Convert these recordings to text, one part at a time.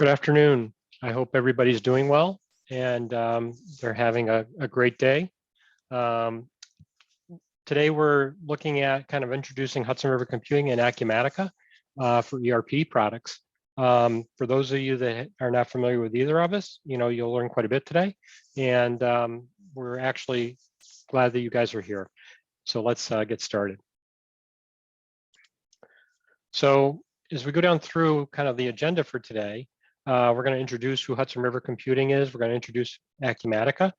Good afternoon. I hope everybody's doing well and they're having a great day. Um, Today we're looking at kind of introducing Hudson River Computing and Acumatica for ERP products. For those of you that are not familiar with either of us, you'll learn quite a bit today, and we're actually glad that you guys are here. So let's get started. So as we go down through kind of the agenda for today, we're going to introduce who Hudson River Computing is. We're going to introduce Acumatica,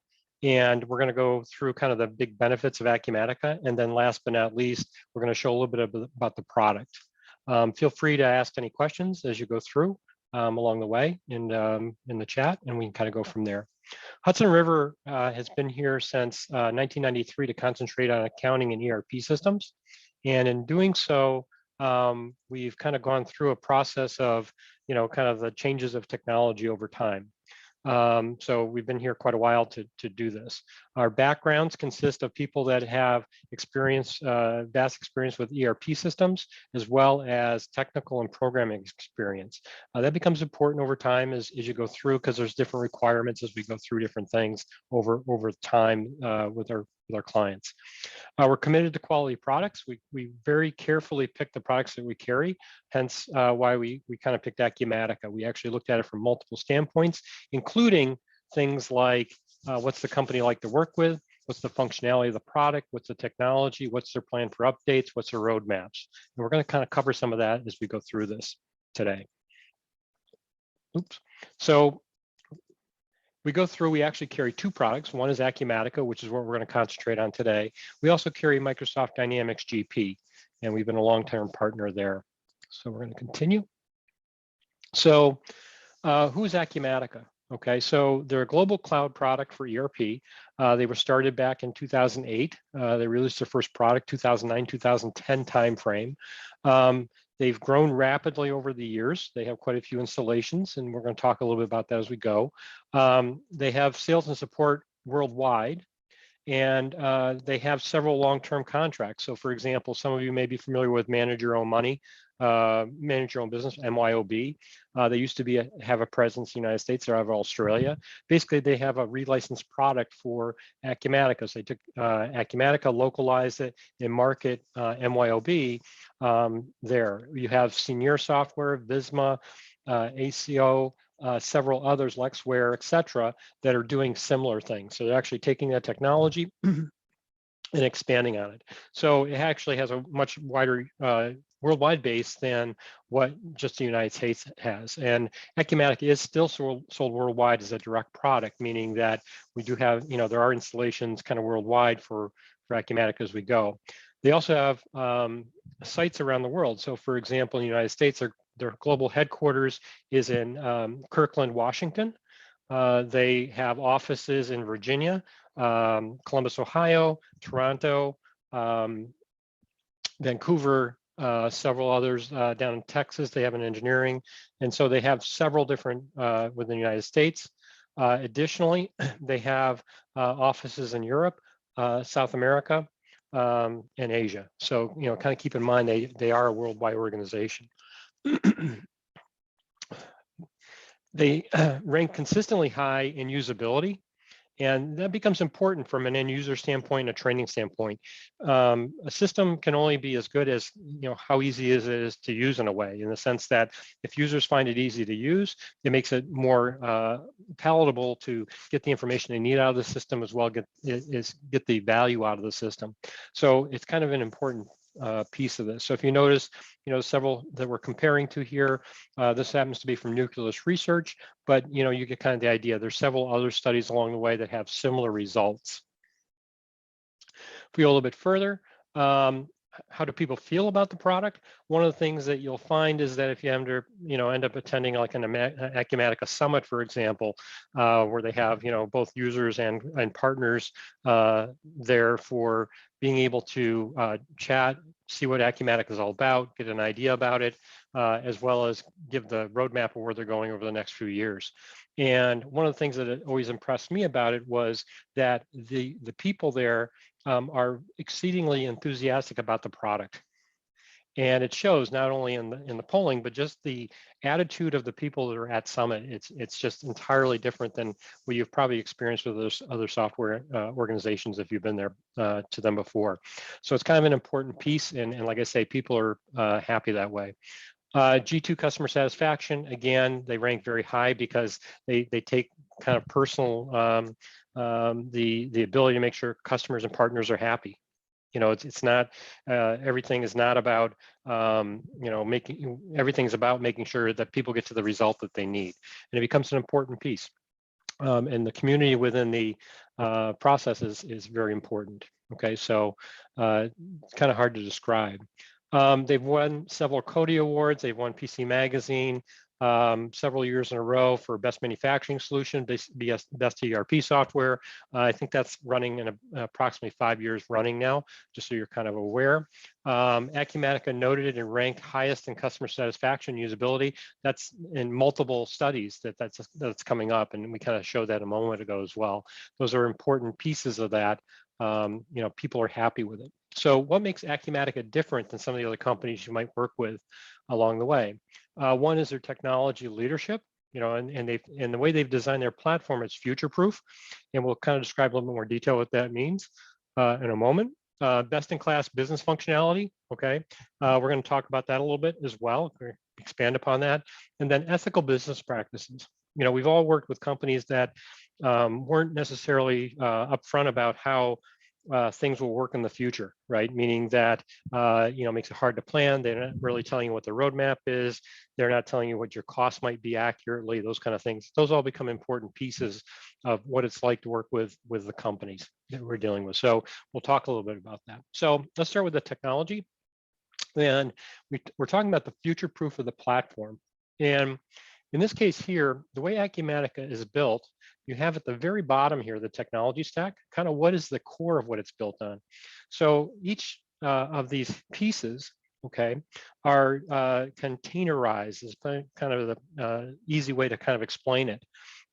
and we're going to go through kind of the big benefits of Acumatica. And then last but not least, we're going to show a little bit about the product. Feel free to ask any questions as you go through along the way in the chat, and we can kind of go from there. Hudson River has been here since 1993 to concentrate on accounting and ERP systems. And in doing so, we've kind of gone through a process of, kind of the changes of technology over time. So we've been here quite a while to do this. Our backgrounds consist of people that have experience, vast experience with ERP systems, as well as technical and programming experience. That becomes important over time as you go through, because there's different requirements as we go through different things over time with our clients. We're committed to quality products. We very carefully pick the products that we carry, hence why we kind of picked Acumatica. We actually looked at it from multiple standpoints, including things like what's the company like to work with, what's the functionality of the product, what's the technology, what's their plan for updates, what's their roadmaps. And we're going to kind of cover some of that as we go through this today. Oops. So we actually carry two products. One is Acumatica, which is what we're going to concentrate on today. We also carry Microsoft Dynamics GP, and we've been a long-term partner there. So we're going to continue. So who's Acumatica? Okay, so they're a global cloud product for ERP. They were started back in 2008. They released their first product 2009, 2010 timeframe. They've grown rapidly over the years. They have quite a few installations, and we're going to talk a little bit about that as we go. They have sales and support worldwide, and they have several long-term contracts. So for example, some of you may be familiar with Manage Your Own Money, Manage Your Own Business, MYOB. They used to have a presence in the United States. They're out of Australia. Basically, they have a relicensed product for Acumatica. So they took Acumatica, localized it, and market MYOB there. You have Senior Software, Visma, ACO, several others, Lexware, et cetera, that are doing similar things. So they're actually taking that technology and expanding on it. So it actually has a much wider worldwide base than what just the United States has. And Acumatica is still sold worldwide as a direct product, meaning that we do have, there are installations kind of worldwide for Acumatica as we go. They also have sites around the world. So for example, in the United States, their global headquarters is in Kirkland, Washington. They have offices in Virginia, Columbus, Ohio, Toronto, Vancouver, several others down in Texas. They have an engineering, and so they have several different within the United States. Additionally, they have offices in Europe, South America, and Asia. So, kind of keep in mind they are a worldwide organization. They rank consistently high in usability, and that becomes important from an end user standpoint, a training standpoint. A system can only be as good as how easy it is to use in a way, in the sense that if users find it easy to use, it makes it more palatable to get the information they need out of the system, as well get the value out of the system. So it's kind of an important piece of this. So if you notice, several that we're comparing to here, this happens to be from Nucleus Research, but you get kind of the idea. There's several other studies along the way that have similar results. If we go a little bit further, how do people feel about the product? One of the things that you'll find is that if you end up attending like an Acumatica Summit, for example, where they have both users and partners there for being able to chat, see what Acumatica is all about, get an idea about it, as well as give the roadmap of where they're going over the next few years. And one of the things that always impressed me about it was that the people there are exceedingly enthusiastic about the product. And it shows not only in the polling, but just the attitude of the people that are at Summit. It's just entirely different than what you've probably experienced with those other software organizations if you've been there to them before. So it's kind of an important piece, and like I say, people are happy that way. G2 customer satisfaction, again, they rank very high because they take kind of personal the ability to make sure customers and partners are happy. You know, it's not everything is not about you know, everything's about making sure that people get to the result that they need, and it becomes an important piece. And the community within the process is very important. Okay, so it's kind of hard to describe. They've won several Cody Awards. They've won PC Magazine several years in a row for Best Manufacturing Solution, Best ERP Software. I think that's running in approximately 5 years running now, just so you're kind of aware. Acumatica noted and ranked highest in customer satisfaction usability. That's in multiple studies that's coming up, and we kind of showed that a moment ago as well. Those are important pieces of that. You know, people are happy with it. So what makes Acumatica different than some of the other companies you might work with along the way? One is their technology leadership, you know, and the way they've designed their platform is future-proof, and we'll kind of describe a little bit more detail what that means in a moment. Best-in-class business functionality, okay? We're going to talk about that a little bit as well, expand upon that. And then ethical business practices. You know, we've all worked with companies that weren't necessarily upfront about how things will work in the future, right? Meaning that, you know, makes it hard to plan. They're not really telling you what the roadmap is. They're not telling you what your costs might be accurately, those kind of things. Those all become important pieces of what it's like to work with the companies that we're dealing with. So we'll talk a little bit about that. So let's start with the technology. And we're talking about the future proof of the platform. And in this case here, the way Acumatica is built, you have at the very bottom here, the technology stack, kind of what is the core of what it's built on. So each of these pieces, okay, are containerized is kind of the easy way to kind of explain it.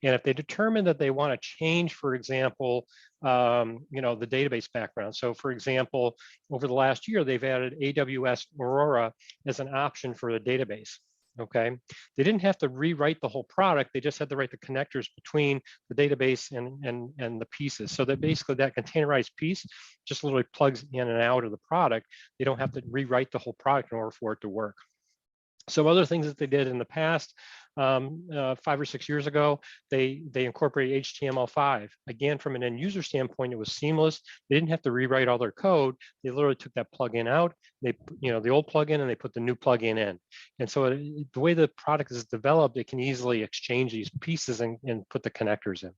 And if they determine that they want to change, for example, you know, the database background. So for example, over the last year, they've added AWS Aurora as an option for the database. Okay, they didn't have to rewrite the whole product. They just had to write the connectors between the database and the pieces. So that basically that containerized piece just literally plugs in and out of the product. They don't have to rewrite the whole product in order for it to work. So other things that they did in the past, 5 or 6 years ago, they incorporated HTML5. Again, from an end user standpoint, it was seamless. They didn't have to rewrite all their code. They literally took that plugin out. They, you know, the old plugin, and they put the new plugin in. And so the way the product is developed, it can easily exchange these pieces and put the connectors in.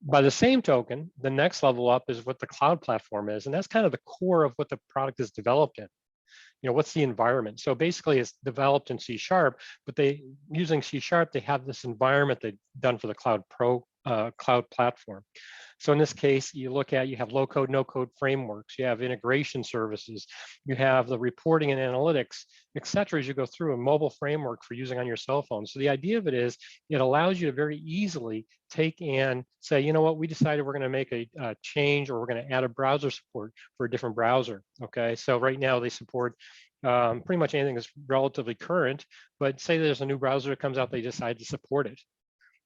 By the same token, the next level up is what the cloud platform is, and that's kind of the core of what the product is developed in. You know, what's the environment? So basically it's developed in C#, but using C#, they have this environment they've done for the cloud platform. So in this case, you have low code, no code frameworks, you have integration services, you have the reporting and analytics, et cetera, as you go through a mobile framework for using on your cell phone. So the idea of it is it allows you to very easily take and say, you know what, we decided we're going to make a change, or we're going to add a browser support for a different browser. Okay, so right now they support pretty much anything that's relatively current, but say there's a new browser that comes out, they decide to support it.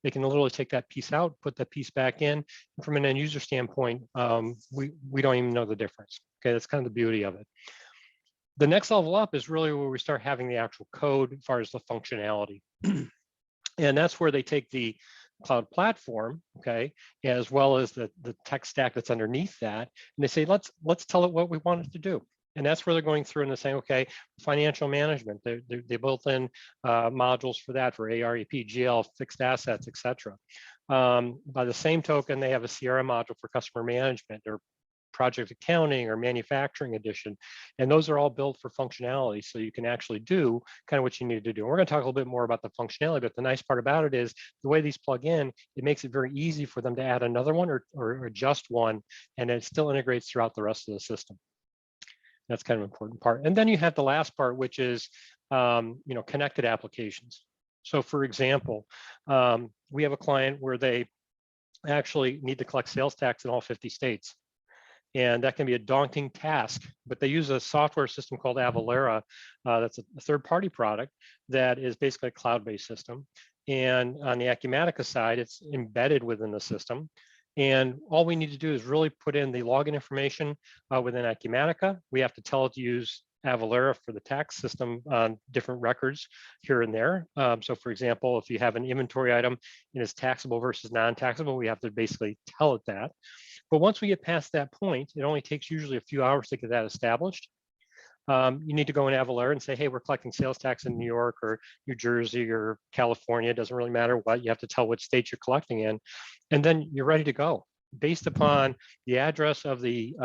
They can literally take that piece out, put that piece back in. And from an end user standpoint, we don't even know the difference. Okay, that's kind of the beauty of it. The next level up is really where we start having the actual code as far as the functionality. And that's where they take the cloud platform, okay, as well as the tech stack that's underneath that, and they say, let's tell it what we want it to do. And that's where they're going through and they're saying, okay, financial management, they built in modules for that, for AREP, GL, fixed assets, et cetera. By the same token, they have a CRM module for customer management, or project accounting, or manufacturing edition. And those are all built for functionality, so you can actually do kind of what you need to do. And we're going to talk a little bit more about the functionality, but the nice part about it is the way these plug in, it makes it very easy for them to add another one or adjust one, and it still integrates throughout the rest of the system. That's kind of an important part. And then you have the last part, which is you know, connected applications. So for example, we have a client where they actually need to collect sales tax in all 50 states. And that can be a daunting task, but they use a software system called Avalara. That's a third-party product that is basically a cloud-based system. And on the Acumatica side, it's embedded within the system. And all we need to do is really put in the login information within Acumatica. We have to tell it to use Avalara for the tax system on different records here and there. So for example, if you have an inventory item and it's taxable versus non-taxable, we have to basically tell it that. But once we get past that point, it only takes usually a few hours to get that established. You need to go in Avalara and say, hey, we're collecting sales tax in New York or New Jersey or California. It doesn't really matter what. You have to tell what state you're collecting in. And then you're ready to go. Based upon the address of the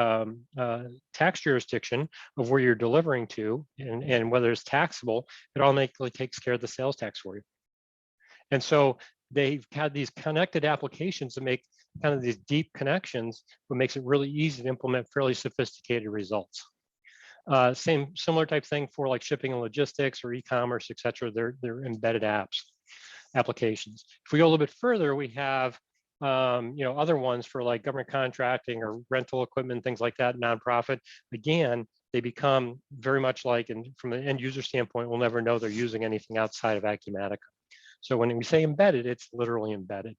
tax jurisdiction of where you're delivering to and whether it's taxable, it automatically takes care of the sales tax for you. And so they've had these connected applications that make kind of these deep connections, what makes it really easy to implement fairly sophisticated results. Similar type thing for like shipping and logistics or e-commerce, et cetera. They're embedded applications. If we go a little bit further, we have other ones for like government contracting or rental equipment, things like that, nonprofit. Again, they become very much like, and from an end user standpoint, we'll never know they're using anything outside of Acumatica. So when we say embedded, it's literally embedded.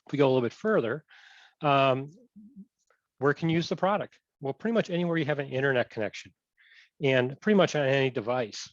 If we go a little bit further, where can you use the product? Well, pretty much anywhere you have an internet connection and pretty much on any device.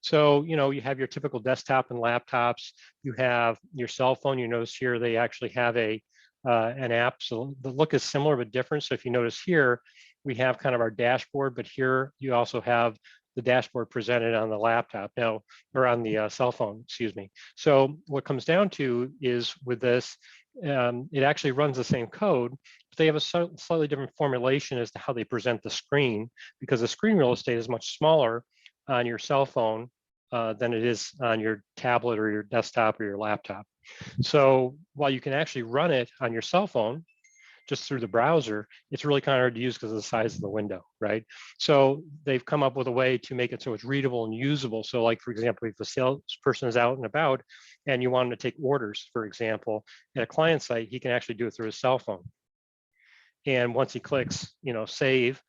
So, you have your typical desktop and laptops, you have your cell phone. You notice here they actually have an app. So the look is similar but different. So if you notice here, we have kind of our dashboard, but here you also have the dashboard presented on the laptop now, or on the cell phone, excuse me. So what comes down to is with this, it actually runs the same code, but they have a slightly different formulation as to how they present the screen, because the screen real estate is much smaller on your cell phone than it is on your tablet or your desktop or your laptop. So while you can actually run it on your cell phone just through the browser, it's really kind of hard to use because of the size of the window, right? So they've come up with a way to make it so it's readable and usable. So like, for example, if the salesperson is out and about and you want him to take orders, for example, at a client site, he can actually do it through his cell phone. And once he clicks, save,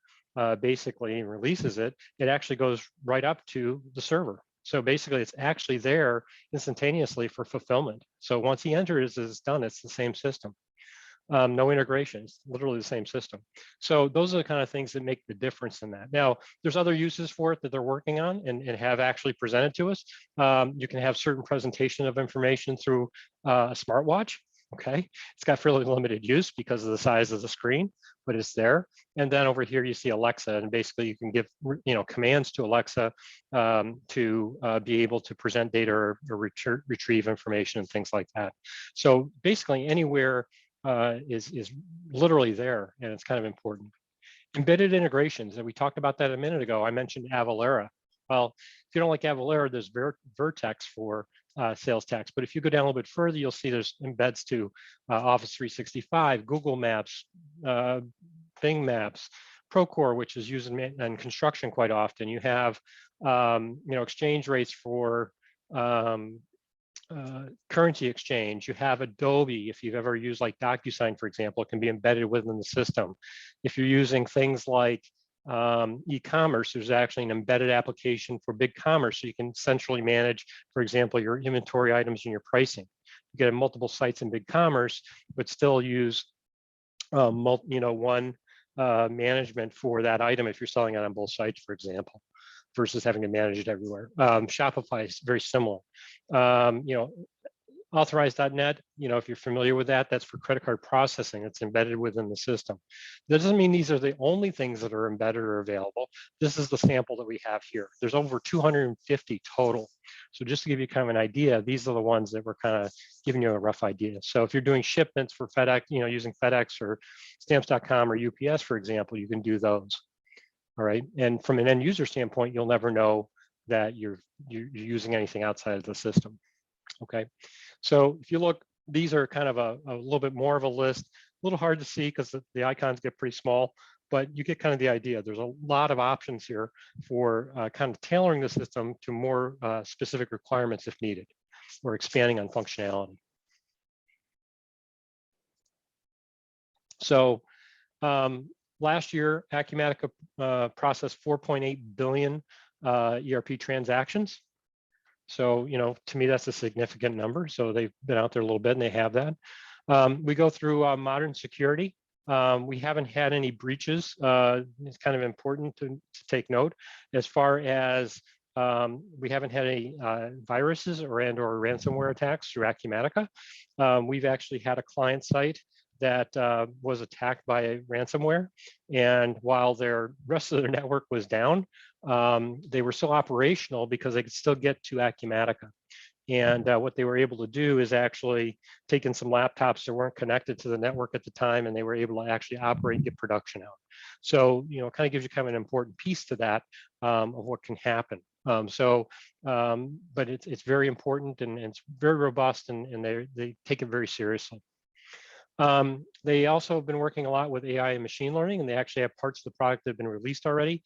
basically and releases it, it actually goes right up to the server. So basically it's actually there instantaneously for fulfillment. So once he enters, it's done, it's the same system. No integrations, literally the same system. So those are the kind of things that make the difference in that. Now, there's other uses for it that they're working on and have actually presented to us. You can have certain presentation of information through a smartwatch. Okay, it's got fairly limited use because of the size of the screen, but it's there. And then over here you see Alexa, and basically you can give commands to Alexa to be able to present data or retrieve information and things like that. So basically anywhere is literally there, and it's kind of important. Embedded integrations, and we talked about that a minute ago. I mentioned Avalara. Well, if you don't like Avalara, there's Vertex for sales tax. But if you go down a little bit further, you'll see there's embeds to Office 365, Google Maps, Bing Maps, Procore, which is used in construction quite often. You have exchange rates for currency exchange. You have Adobe. If you've ever used like DocuSign, for example, it can be embedded within the system. If you're using things like e-commerce, there's actually an embedded application for BigCommerce, so you can centrally manage, for example, your inventory items and your pricing. You get multiple sites in BigCommerce, but still use one management for that item if you're selling it on both sites, for example, versus having to manage it everywhere. Shopify is very similar. Authorize.net, if you're familiar with that, that's for credit card processing. It's embedded within the system. That doesn't mean these are the only things that are embedded or available. This is the sample that we have here. There's over 250 total. So just to give you kind of an idea, these are the ones that we're kind of giving you a rough idea. So if you're doing shipments for FedEx, using FedEx or Stamps.com or UPS, for example, you can do those. All right. And from an end user standpoint, you'll never know that you're using anything outside of the system. Okay. So if you look, these are kind of a little bit more of a list, a little hard to see because the icons get pretty small, but you get kind of the idea. There's a lot of options here for kind of tailoring the system to more specific requirements if needed, or expanding on functionality. So Last year, Acumatica processed 4.8 billion ERP transactions. So, to me, that's a significant number. So they've been out there a little bit and they have that. We go through modern security. We haven't had any breaches. It's kind of important to take note as far as we haven't had any viruses or ransomware attacks through Acumatica. We've actually had a client site that was attacked by a ransomware. And while their rest of their network was down, they were still operational because they could still get to Acumatica. And what they were able to do is actually take in some laptops that weren't connected to the network at the time, and they were able to actually operate and get production out. So, it kind of gives you kind of an important piece to that of what can happen. But it's very important and it's very robust, and they take it very seriously. They also have been working a lot with AI and machine learning, and they actually have parts of the product that have been released already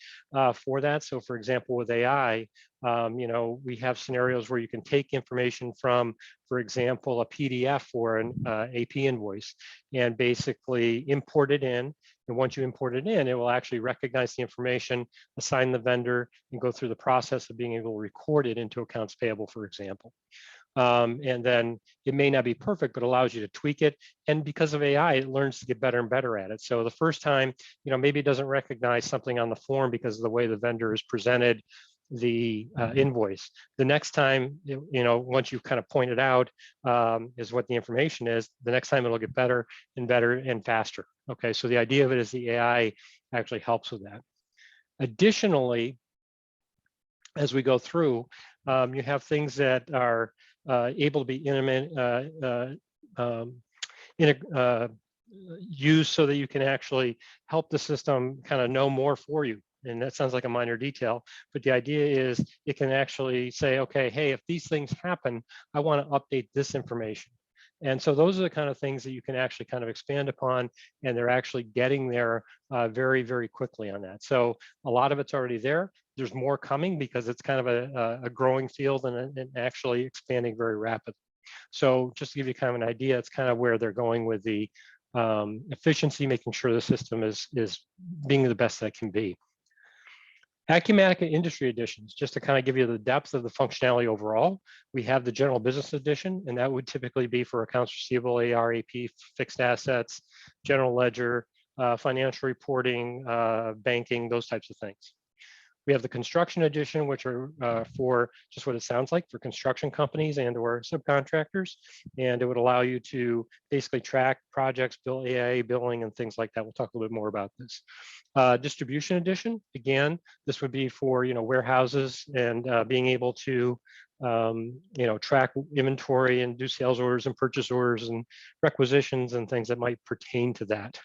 for that. So for example, with AI, we have scenarios where you can take information from, for example, a PDF or an AP invoice and basically import it in. And once you import it in, it will actually recognize the information, assign the vendor, and go through the process of being able to record it into accounts payable, for example. And then it may not be perfect, but allows you to tweak it. And because of AI, it learns to get better and better at it. So the first time, maybe it doesn't recognize something on the form because of the way the vendor is presented the invoice. The next time, once you've kind of pointed out is what the information is, the next time it'll get better and faster. Okay, so the idea of it is the AI actually helps with that. Additionally, as we go through, you have things that are able to be used so that you can actually help the system kind of know more for you. And that sounds like a minor detail, but the idea is it can actually say, okay, hey, if these things happen, I want to update this information. And so those are the kind of things that you can actually kind of expand upon, and they're actually getting there very, very quickly on that. So a lot of it's already there. There's more coming because it's kind of a growing field and actually expanding very rapidly. So just to give you kind of an idea, it's kind of where they're going with the efficiency, making sure the system is being the best that it can be. Acumatica Industry Editions, just to kind of give you the depth of the functionality overall. We have the General Business Edition, and that would typically be for accounts receivable, AR, AP, fixed assets, general ledger, financial reporting, banking, those types of things. We have the Construction Edition, which are for just what it sounds like for construction companies and or subcontractors. And it would allow you to basically track projects, bill AIA billing and things like that. We'll talk a little bit more about this. Distribution Edition, again, this would be for warehouses and being able to track inventory and do sales orders and purchase orders and requisitions and things that might pertain to that.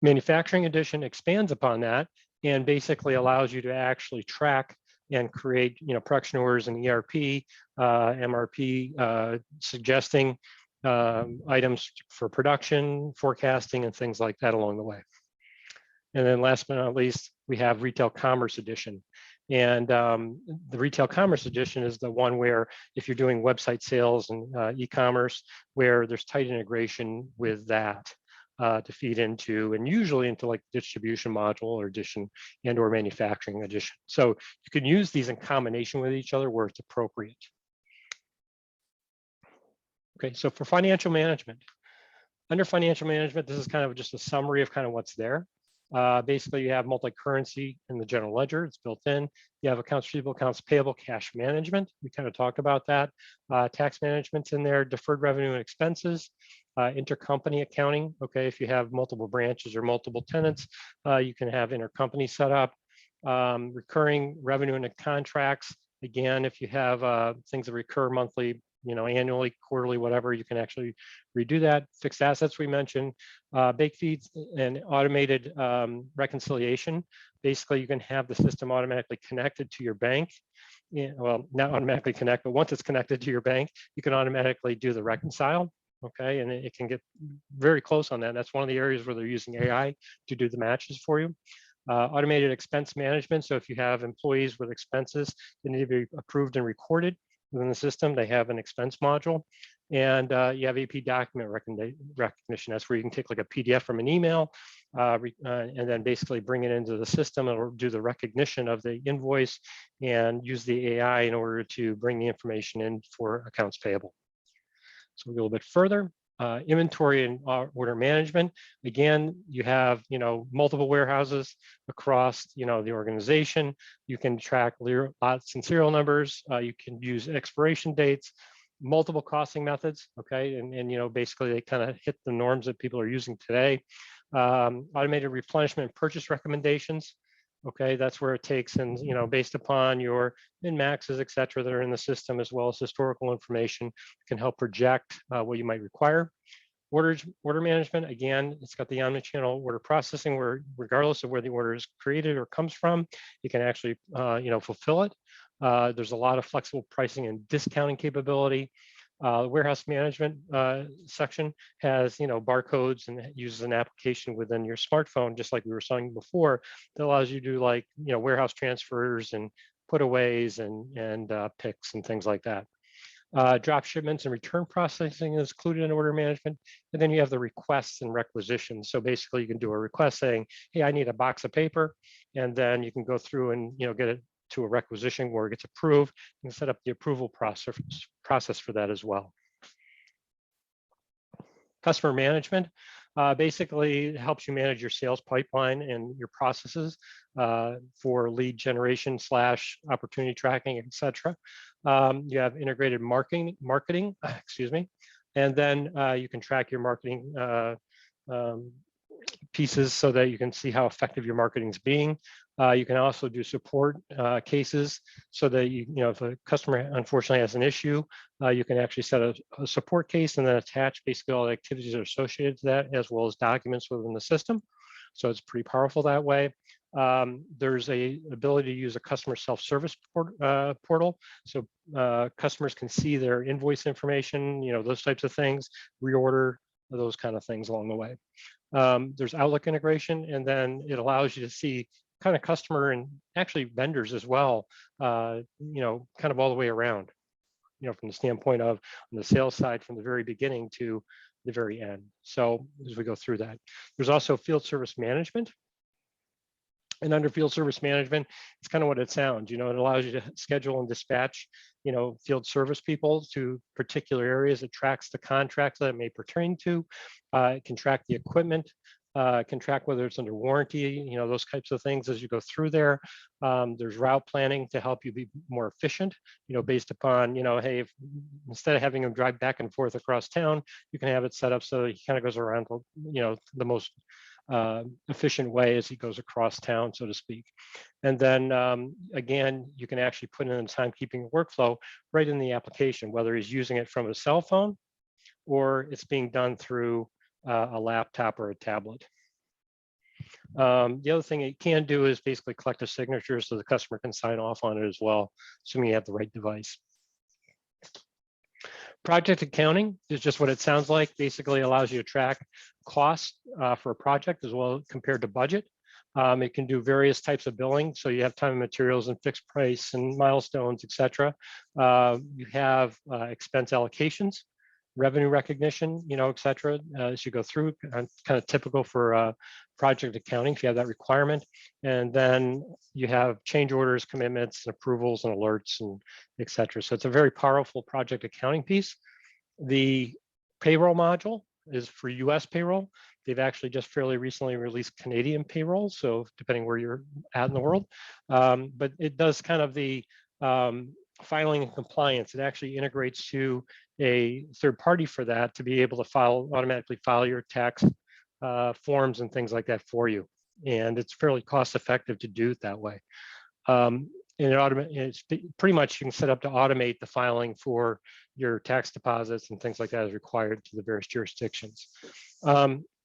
Manufacturing Edition expands upon that and basically allows you to actually track and create, production orders in ERP, MRP, suggesting items for production, forecasting, and things like that along the way. And then last but not least, we have Retail Commerce Edition. And the Retail Commerce Edition is the one where if you're doing website sales and e-commerce, where there's tight integration with that. To feed into, and usually into like distribution module or edition and or manufacturing edition. So you can use these in combination with each other where it's appropriate. Okay, so for financial management, under financial management, this is kind of just a summary of kind of what's there. Basically, you have multi-currency in the general ledger, it's built in. You have accounts receivable, accounts payable, cash management. We kind of talked about that. Tax management's in there, deferred revenue and expenses, intercompany accounting. Okay, if you have multiple branches or multiple tenants, you can have intercompany set up. Recurring revenue and contracts. Again, if you have things that recur monthly, annually, quarterly, whatever, you can actually redo that. Fixed assets we mentioned, bake feeds and automated reconciliation. Basically, you can have the system automatically connected to your bank. Well, not automatically connect, but once it's connected to your bank, you can automatically do the reconcile. Okay, and it can get very close on that. That's one of the areas where they're using AI to do the matches for you. Automated expense management. So if you have employees with expenses, they need to be approved and recorded. within the system. They have an expense module, and you have AP document recognition. That's where you can take like a PDF from an email, and then basically bring it into the system and do the recognition of the invoice and use the AI in order to bring the information in for accounts payable. So we'll go a little bit further. Inventory and order management. Again, you have multiple warehouses across the organization. You can track lots and serial numbers. You can use expiration dates, multiple costing methods. Okay, and basically they kind of hit the norms that people are using today. Automated replenishment and purchase recommendations. Okay, that's where it takes and based upon your min maxes, et cetera, that are in the system, as well as historical information, can help project what you might require. Order management, again, it's got the omnichannel order processing where regardless of where the order is created or comes from, you can actually fulfill it. There's a lot of flexible pricing and discounting capability. Warehouse management section has barcodes and uses an application within your smartphone, just like we were saying before, that allows you to do like warehouse transfers and putaways and picks and things like that. Drop shipments and return processing is included in order management. And then you have the requests and requisitions. So basically you can do a request saying, hey, I need a box of paper. And then you can go through and get it to a requisition where it gets approved and set up the approval process for that as well. Customer management basically helps you manage your sales pipeline and your processes for lead generation / opportunity tracking, etc. You have integrated marketing, excuse me, and then you can track your marketing pieces so that you can see how effective your marketing is being. You can also do support cases so that if a customer unfortunately has an issue, you can actually set a support case and then attach basically all the activities that are associated to that, as well as documents within the system. So it's pretty powerful that way. There's a ability to use a customer self-service portal. So customers can see their invoice information, those types of things, reorder, those kind of things along the way. There's Outlook integration, and then it allows you to see kind of customer and actually vendors as well, kind of all the way around, from the standpoint of on the sales side from the very beginning to the very end. So as we go through that, there's also field service management. And under field service management, it's kind of what it sounds. It allows you to schedule and dispatch, field service people to particular areas. It tracks the contracts that it may pertain to. It can track the equipment. Can track whether it's under warranty, those types of things as you go through there. There's route planning to help you be more efficient, based upon, hey, if, instead of having them drive back and forth across town, you can have it set up so he kind of goes around, the most efficient way as he goes across town, so to speak. And then again, you can actually put in a timekeeping workflow right in the application, whether he's using it from a cell phone or it's being done through a laptop or a tablet. The other thing it can do is basically collect a signature so the customer can sign off on it as well, assuming you have the right device. Project accounting is just what it sounds like. Basically allows you to track costs for a project as well compared to budget. It can do various types of billing. So you have time and materials and fixed price and milestones, et cetera. You have expense allocations, revenue recognition, et cetera, as you go through, kind of typical for project accounting if you have that requirement. And then you have change orders, commitments, and approvals and alerts, and et cetera. So it's a very powerful project accounting piece. The payroll module is for US payroll. They've actually just fairly recently released Canadian payroll, so depending where you're at in the world. But it does kind of the filing and compliance. It actually integrates to a third party for that to be able to automatically file your tax forms and things like that for you. And it's fairly cost effective to do it that way. And it's pretty much you can set up to automate the filing for your tax deposits and things like that as required to the various jurisdictions.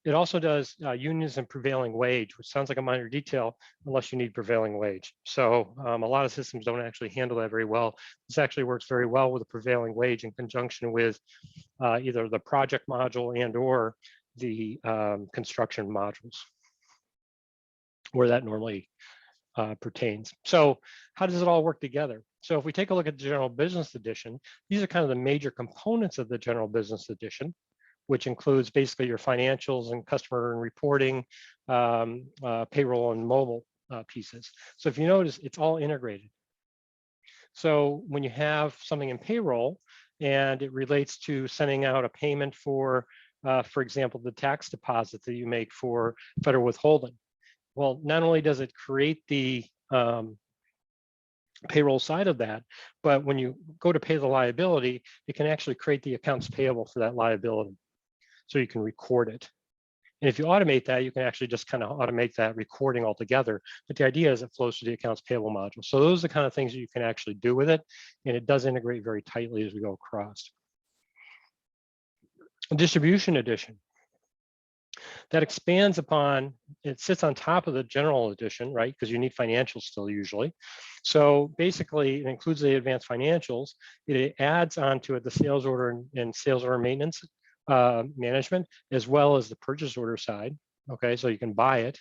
It also does unions and prevailing wage, which sounds like a minor detail unless you need prevailing wage. So a lot of systems don't actually handle that very well. This actually works very well with a prevailing wage in conjunction with either the project module and or the construction modules, where that normally pertains. So how does it all work together? So if we take a look at the General Business Edition, these are kind of the major components of the General Business Edition, which includes basically your financials and customer and reporting, payroll and mobile pieces. So if you notice, it's all integrated. So when you have something in payroll and it relates to sending out a payment for example, the tax deposit that you make for federal withholding. Well, not only does it create the payroll side of that, but when you go to pay the liability, it can actually create the accounts payable for that liability. So you can record it. And if you automate that, you can actually just kind of automate that recording altogether. But the idea is it flows to the accounts payable module. So those are the kind of things that you can actually do with it. And it does integrate very tightly as we go across. Distribution Edition. That expands upon, it sits on top of the General Edition, right? Because you need financials still usually. So basically, it includes the advanced financials. It adds onto it the sales order and sales order maintenance management, as well as the purchase order side. Okay, so you can buy it.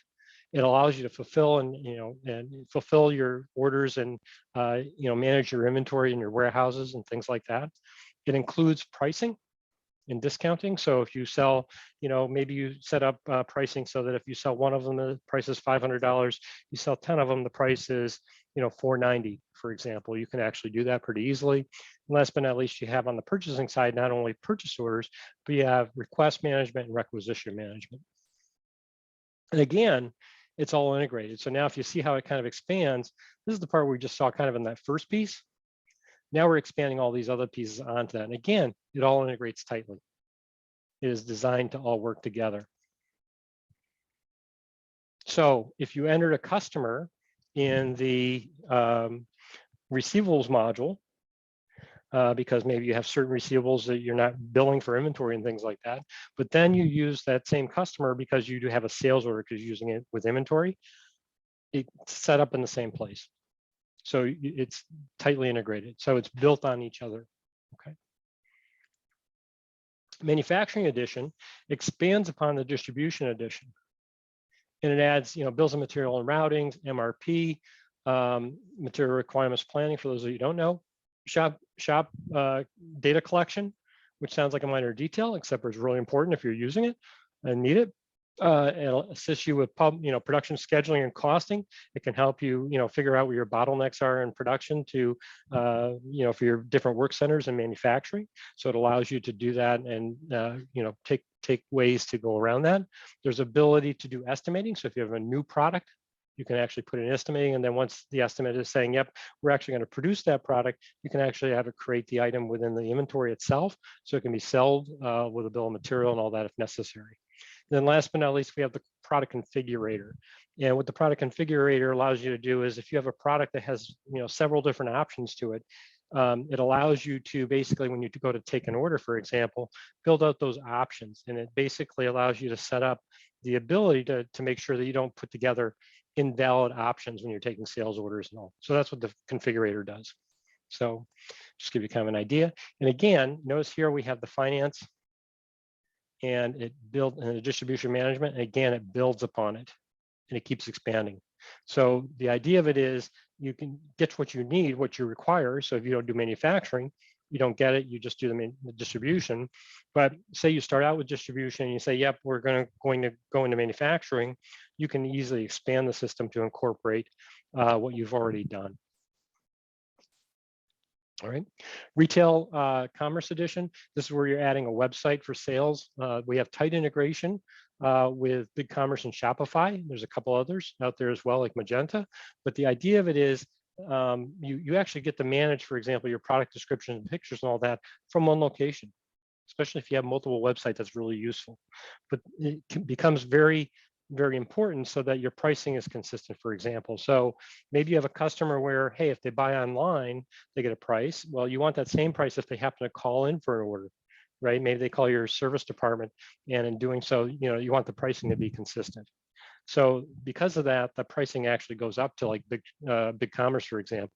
It allows you to fulfill and fulfill your orders and manage your inventory in your warehouses and things like that. It includes pricing and discounting. So if you sell, maybe you set up pricing so that if you sell one of them, the price is $500. You sell 10 of them, the price is, $490, for example. You can actually do that pretty easily. And last but not least, you have on the purchasing side, not only purchase orders, but you have request management and requisition management. And again, it's all integrated. So now if you see how it kind of expands, this is the part we just saw kind of in that first piece. Now we're expanding all these other pieces onto that. And again, it all integrates tightly. It is designed to all work together. So if you entered a customer in the receivables module, because maybe you have certain receivables that you're not billing for inventory and things like that, but then you use that same customer because you do have a sales order because you're using it with inventory, it's set up in the same place. So it's tightly integrated. So it's built on each other, okay? Manufacturing Edition expands upon the Distribution Edition. And it adds, bills of material and routings, MRP, material requirements planning, for those of you who don't know, shop data collection, which sounds like a minor detail, except it's really important if you're using it and need it. It'll assist you with production scheduling and costing. It can help you figure out where your bottlenecks are in production to for your different work centers and manufacturing. So it allows you to do that and take ways to go around that. There's ability to do estimating. So if you have a new product, you can actually put in estimating, and then once the estimate is saying, yep, we're actually going to produce that product, you can actually have it create the item within the inventory itself, so it can be sold with a bill of material and all that if necessary. And then last but not least, we have the product configurator. And what the product configurator allows you to do is if you have a product that has several different options to it, it allows you to basically, when you go to take an order, for example, build out those options. And it basically allows you to set up the ability to make sure that you don't put together invalid options when you're taking sales orders and all. So that's what the configurator does. So just give you kind of an idea. And again, notice here we have the finance and it built and the distribution management. And again, it builds upon it and it keeps expanding. So the idea of it is you can get what you need, what you require. So if you don't do manufacturing, you don't get it, you just do the distribution. But say you start out with distribution and you say, yep, we're going to go into manufacturing, you can easily expand the system to incorporate what you've already done. All right, Retail Commerce Edition. This is where you're adding a website for sales. We have tight integration with BigCommerce and Shopify. There's a couple others out there as well, like Magenta. But the idea of it is you actually get to manage, for example, your product description and pictures and all that from one location, especially if you have multiple websites. That's really useful. But it becomes very, very important so that your pricing is consistent, for example. So maybe you have a customer where, hey, if they buy online, they get a price. Well, you want that same price if they happen to call in for an order, right? Maybe they call your service department, and in doing so, you want the pricing to be consistent. So because of that, the pricing actually goes up to like BigCommerce, for example.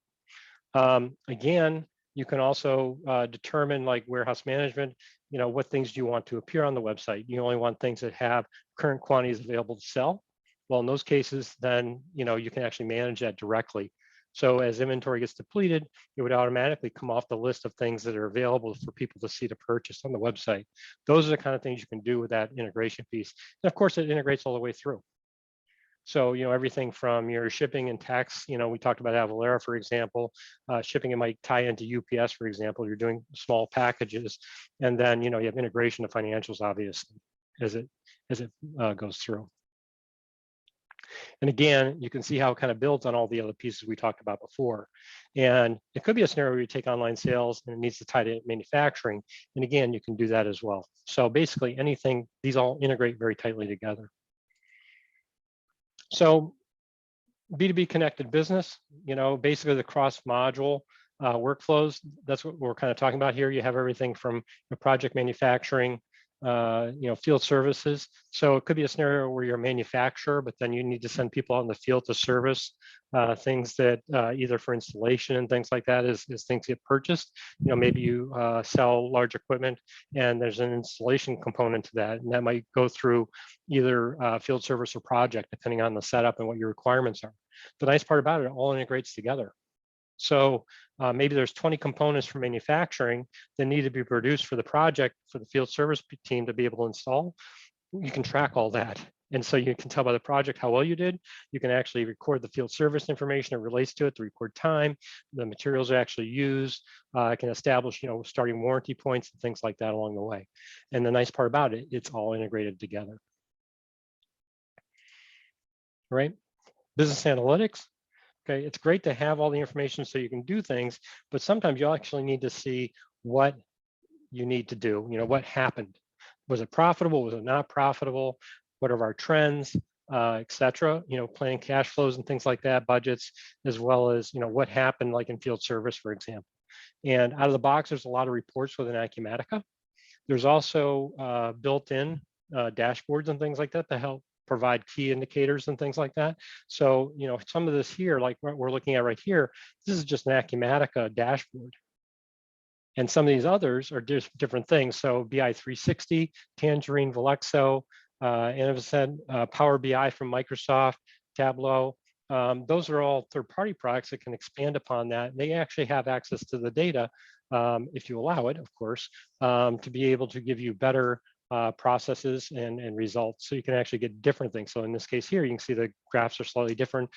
Again, you can also determine, like warehouse management, what things do you want to appear on the website? You only want things that have current quantities available to sell. Well, in those cases, then you can actually manage that directly So as inventory gets depleted, it would automatically come off the list of things that are available for people to see to purchase on the website. Those are the kind of things you can do with that integration piece. And of course, it integrates all the way through. So, everything from your shipping and tax, we talked about Avalara, for example, shipping, it might tie into UPS, for example, you're doing small packages, and then, you have integration of financials, obviously, as it goes through. And again, you can see how it kind of builds on all the other pieces we talked about before. And it could be a scenario where you take online sales and it needs to tie to manufacturing. And again, you can do that as well. So basically anything, these all integrate very tightly together. So B2B connected business, basically the cross-module workflows, that's what we're kind of talking about here. You have everything from project manufacturing, field services. So it could be a scenario where you're a manufacturer, but then you need to send people out in the field to service things that either for installation and things like that as things get purchased. Maybe you sell large equipment and there's an installation component to that, and that might go through either field service or project, depending on the setup and what your requirements are. The nice part about it all integrates together. So maybe there's 20 components for manufacturing that need to be produced for the project for the field service team to be able to install. You can track all that. And so you can tell by the project how well you did. You can actually record the field service information that relates to it, the record time, the materials are actually used. I can establish, starting warranty points and things like that along the way. And the nice part about it, it's all integrated together. All right, business analytics. Okay, it's great to have all the information so you can do things, but sometimes you actually need to see what you need to do. What happened? Was it profitable? Was it not profitable? What are our trends, et cetera? Planning cash flows and things like that, budgets, as well as, what happened like in field service, for example. And out of the box, there's a lot of reports within Acumatica. There's also built-in dashboards and things like that to help provide key indicators and things like that. So, some of this here, like what we're looking at right here, this is just an Acumatica dashboard. And some of these others are just different things. So BI 360, Tangerine, Velexo, and as I said, Power BI from Microsoft, Tableau. Those are all third-party products that can expand upon that. They actually have access to the data, if you allow it, of course, to be able to give you better processes and results. So you can actually get different things. So in this case here, you can see the graphs are slightly different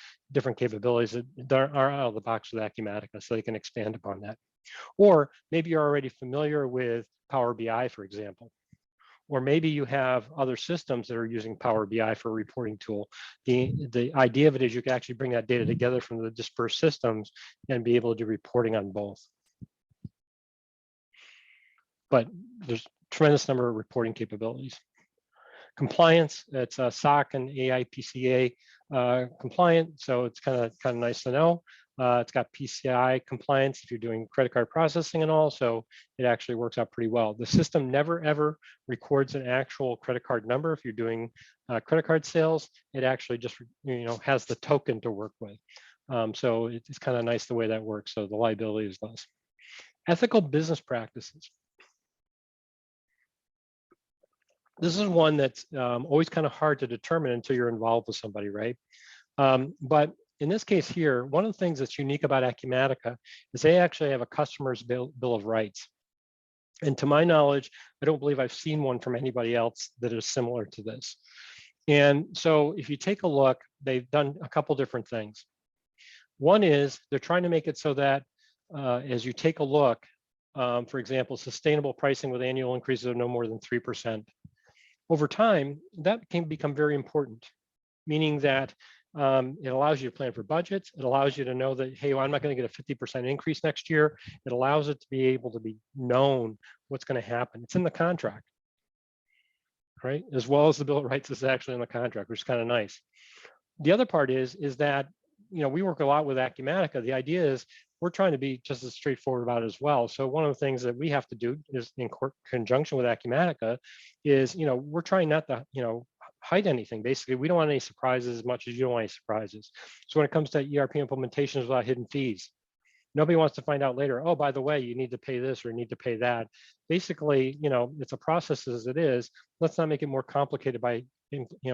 capabilities that are out of the box with Acumatica, so they can expand upon that. Or maybe you're already familiar with Power BI, for example. Or maybe you have other systems that are using Power BI for a reporting tool. The idea of it is you can actually bring that data together from the dispersed systems and be able to do reporting on both. But there's tremendous number of reporting capabilities. Compliance, it's SOC and AIPCA compliant, so it's kind of nice to know. It's got PCI compliance if you're doing credit card processing and all, so it actually works out pretty well. The system never ever records an actual credit card number. If you're doing credit card sales, it actually just has the token to work with. So it's kind of nice the way that works. So the liability is less. Ethical business practices. This is one that's always kind of hard to determine until you're involved with somebody, right? But in this case here, one of the things that's unique about Acumatica is they actually have a customer's bill of rights. And to my knowledge, I don't believe I've seen one from anybody else that is similar to this. And so if you take a look, they've done a couple different things. One is they're trying to make it so that as you take a look, for example, sustainable pricing with annual increases of no more than 3%. Over time, that can become very important, meaning that it allows you to plan for budgets. It allows you to know that, hey, well, I'm not going to get a 50% increase next year. It allows it to be able to be known what's going to happen. It's in the contract, right? As well as the Bill of Rights is actually in the contract, which is kind of nice. The other part is that, we work a lot with Acumatica. The idea is we're trying to be just as straightforward about it as well. So one of the things that we have to do is in conjunction with Acumatica is, we're trying not to, hide anything. Basically, we don't want any surprises as much as you don't want any surprises. So when it comes to ERP implementations without hidden fees, nobody wants to find out later, oh, by the way, you need to pay this or you need to pay that. Basically, it's a process as it is. Let's not make it more complicated by,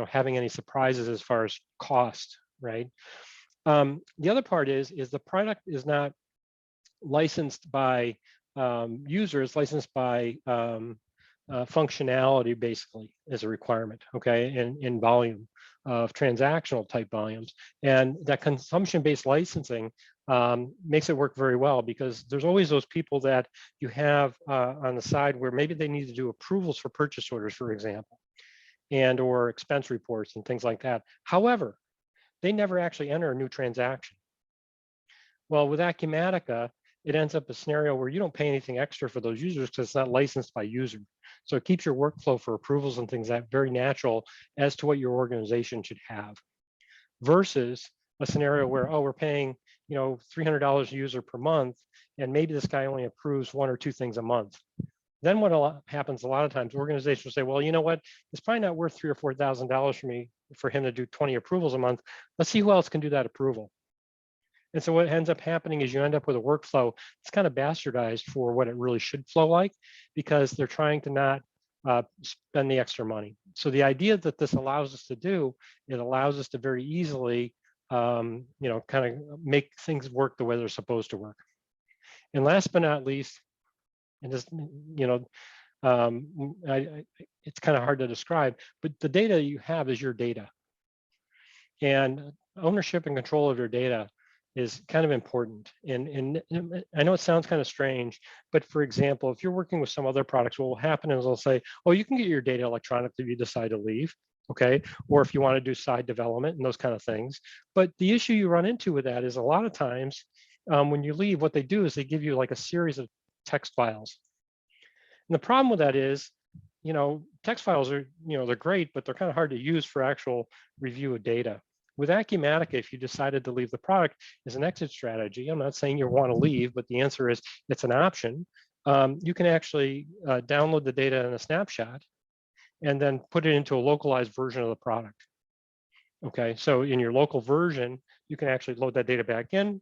having any surprises as far as cost, right? The other part is the product is not licensed by users, licensed by functionality, basically, as a requirement, okay, in volume of transactional type volumes. And that consumption-based licensing makes it work very well, because there's always those people that you have on the side where maybe they need to do approvals for purchase orders, for example, and or expense reports and things like that. However, they never actually enter a new transaction. Well, with Acumatica, it ends up a scenario where you don't pay anything extra for those users because it's not licensed by user. So it keeps your workflow for approvals and things that very natural as to what your organization should have, versus a scenario where, oh, we're paying, $300 a user per month, and maybe this guy only approves 1 or 2 things a month. Then what happens a lot of times, organizations will say, well, you know what, it's probably not worth $3,000 or $4,000 for him to do 20 approvals a month. Let's see who else can do that approval. And so what ends up happening is you end up with a workflow that's kind of bastardized for what it really should flow like, because they're trying to not spend the extra money. So the idea that this allows us to do, it allows us to very easily, kind of make things work the way they're supposed to work. And last but not least, and just, it's kind of hard to describe, but the data you have is your data. And ownership and control of your data is kind of important. And I know it sounds kind of strange, but for example, if you're working with some other products, what will happen is they'll say, oh, you can get your data electronically if you decide to leave, okay? Or if you want to do side development and those kind of things. But the issue you run into with that is a lot of times when you leave, what they do is they give you like a series of text files. And the problem with that is, text files are, they're great, but they're kind of hard to use for actual review of data. With Acumatica, if you decided to leave the product as an exit strategy, I'm not saying you want to leave, but the answer is it's an option. You can actually download the data in a snapshot and then put it into a localized version of the product. Okay, so in your local version, you can actually load that data back in.